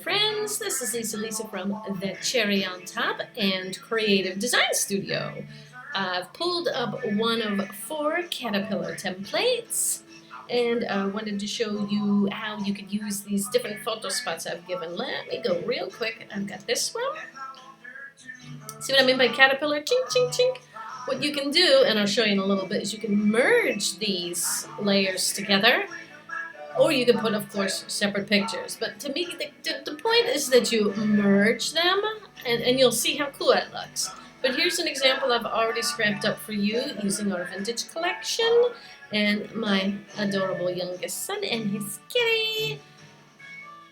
Friends, this is Lisa from The Cherry on Top and Creative Design Studio. I've pulled up one of 4 Caterpillar templates and I wanted to show you how you could use these different photo spots I've given. Let me go real quick. I've got this one. See what I mean by Caterpillar? Chink, chink, chink. What you can do, and I'll show you in a little bit, is you can merge these layers together. Or you can put, of course, separate pictures. But to me, the point is that you merge them, and you'll see how cool it looks. But here's an example I've already scrapped up for you using our vintage collection and my adorable youngest son and his kitty.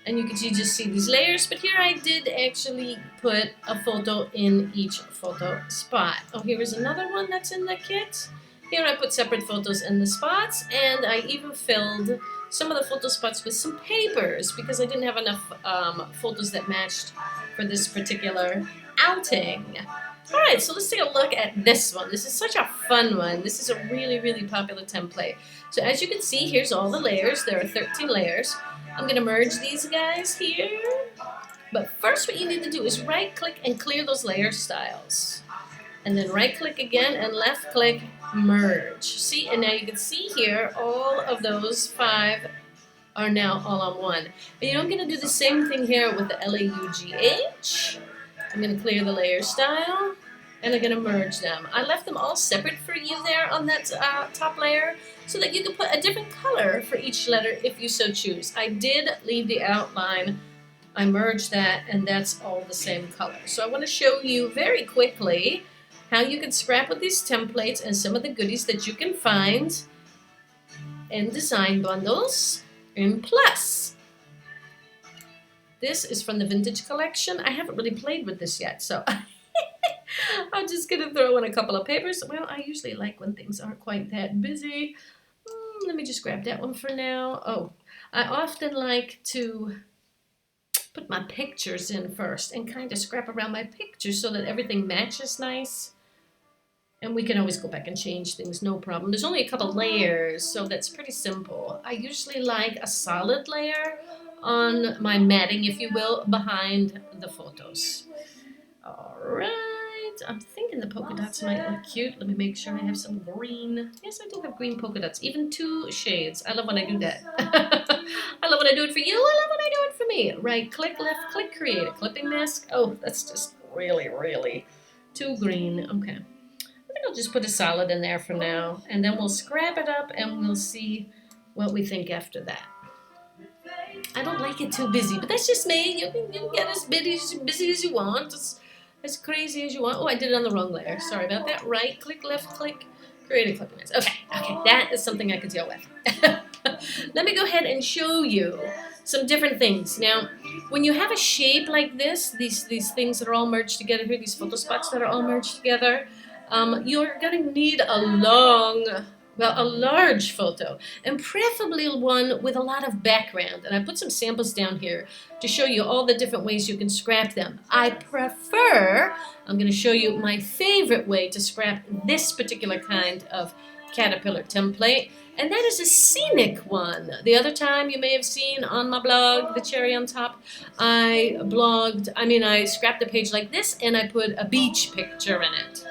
And you just see these layers, but here I did actually put a photo in each photo spot. Oh, here is another one that's in the kit. Here I put separate photos in the spots, and I even filled some of the photo spots with some papers because I didn't have enough photos that matched for this particular outing. Alright, so let's take a look at this one. This is such a fun one. This is a really, really popular template. So as you can see, here's all the layers. There are 13 layers. I'm going to merge these guys here. But first what you need to do is right-click and clear those layer styles. And then right-click again and left-click merge. See, and now you can see here all of those 5 are now all on one. And I'm going to do the same thing here with the LAUGH. I'm going to clear the layer style and I'm going to merge them. I left them all separate for you there on that top layer so that you can put a different color for each letter if you so choose. I did leave the outline. I merged that and that's all the same color. So I want to show you very quickly how you can scrap with these templates and some of the goodies that you can find in design bundles in Plus. This is from the Vintage Collection. I haven't really played with this yet, so I'm just going to throw in a couple of papers. Well, I usually like when things aren't quite that busy. Let me just grab that one for now. Oh, I often like to put my pictures in first and kind of scrap around my pictures so that everything matches nice. And we can always go back and change things, no problem. There's only a couple layers, so that's pretty simple. I usually like a solid layer on my matting, if you will, behind the photos. All right, I'm thinking the polka dots might look cute. Let me make sure I have some green. Yes, I do have green polka dots, even 2 shades. I love when I do that. I love when I do it for you. I love when I do it for me. Right click, left click, create a clipping mask. Oh, that's just really, really too green. Okay. I think I'll just put a solid in there for now, and then we'll scrap it up and we'll see what we think after that. I don't like it too busy, but that's just me. You can get as busy as you want, as crazy as you want. Oh, I did it on the wrong layer. Sorry about that. Right click, left click, create a clipping mask. Okay, that is something I can deal with. Let me go ahead and show you some different things. Now, when you have a shape like this, these things that are all merged together here, these photo spots that are all merged together, you're going to need a large photo, and preferably one with a lot of background. And I put some samples down here to show you all the different ways you can scrap them. I'm going to show you my favorite way to scrap this particular kind of Caterpillar template, and that is a scenic one. The other time you may have seen on my blog, The Cherry on Top, I scrapped a page like this and I put a beach picture in it.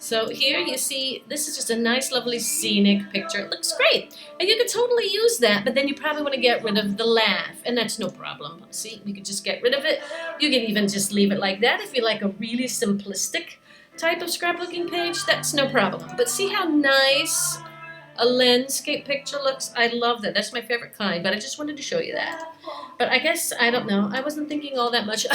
So here you see, this is just a nice, lovely scenic picture. It looks great. And you could totally use that, but then you probably want to get rid of the laugh, and that's no problem. See, you could just get rid of it. You can even just leave it like that if you like a really simplistic type of scrapbooking page. That's no problem. But see how nice a landscape picture looks? I love that. That's my favorite kind, but I just wanted to show you that. But I guess, I don't know, I wasn't thinking all that much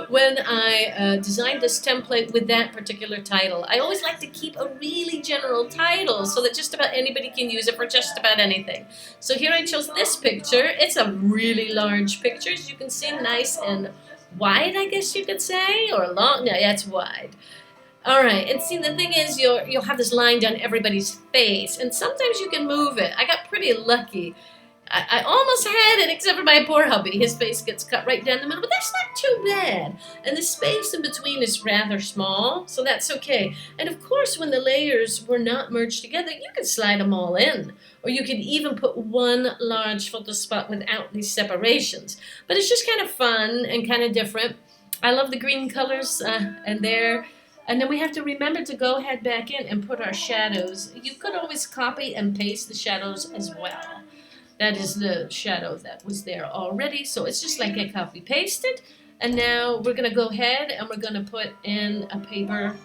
when I designed this template with that particular title. I always like to keep a really general title so that just about anybody can use it for just about anything. So here I chose this picture. It's a really large picture, as you can see, nice and wide, I guess you could say, or long. No, yeah, it's wide. All right, and see, the thing is, you'll have this line down everybody's face, and sometimes you can move it. I got pretty lucky. I almost had it, except for my poor hubby. His face gets cut right down the middle, but that's not too bad. And the space in between is rather small, so that's okay. And of course, when the layers were not merged together, you could slide them all in. Or you could even put one large photo spot without these separations. But it's just kind of fun and kind of different. I love the green colors and there. And then we have to remember to go ahead back in and put our shadows. You could always copy and paste the shadows as well. That is the shadow that was there already. So it's just like I copy pasted. And now we're going to go ahead and we're going to put in a paper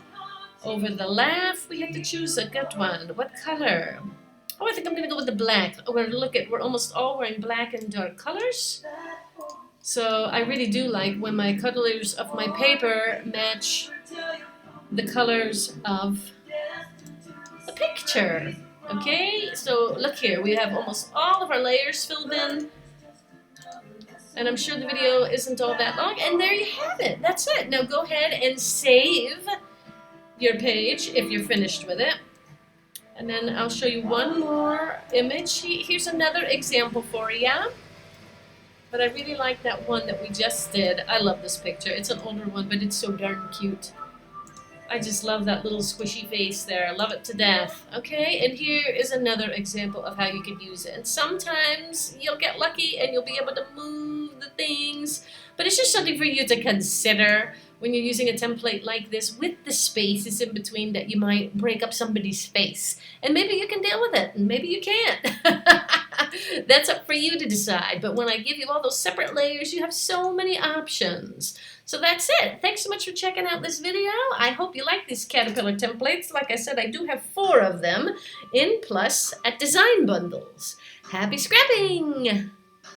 over the laugh. We have to choose a good one. What color? Oh, I think I'm going to go with the black. Oh, we're almost all wearing black and dark colors. So I really do like when my colors of my paper match the colors of the picture. Okay, so look here, we have almost all of our layers filled in, and I'm sure the video isn't all that long, and there you have it. That's it. Now go ahead and save your page if you're finished with it, and then I'll show you one more image. Here's another example for you, but I really like that one that we just did. I love this picture. It's an older one, but it's so darn cute. I just love that little squishy face there. I love it to death. Okay, and here is another example of how you could use it. And sometimes you'll get lucky and you'll be able to move the things. But it's just something for you to consider when you're using a template like this with the spaces in between, that you might break up somebody's face. And maybe you can deal with it, and maybe you can't. That's up for you to decide. But when I give you all those separate layers, you have so many options. So that's it. Thanks so much for checking out this video. I hope you like these caterpillar templates. Like I said, I do have 4 of them in plus at Design Bundles. Happy scrapping!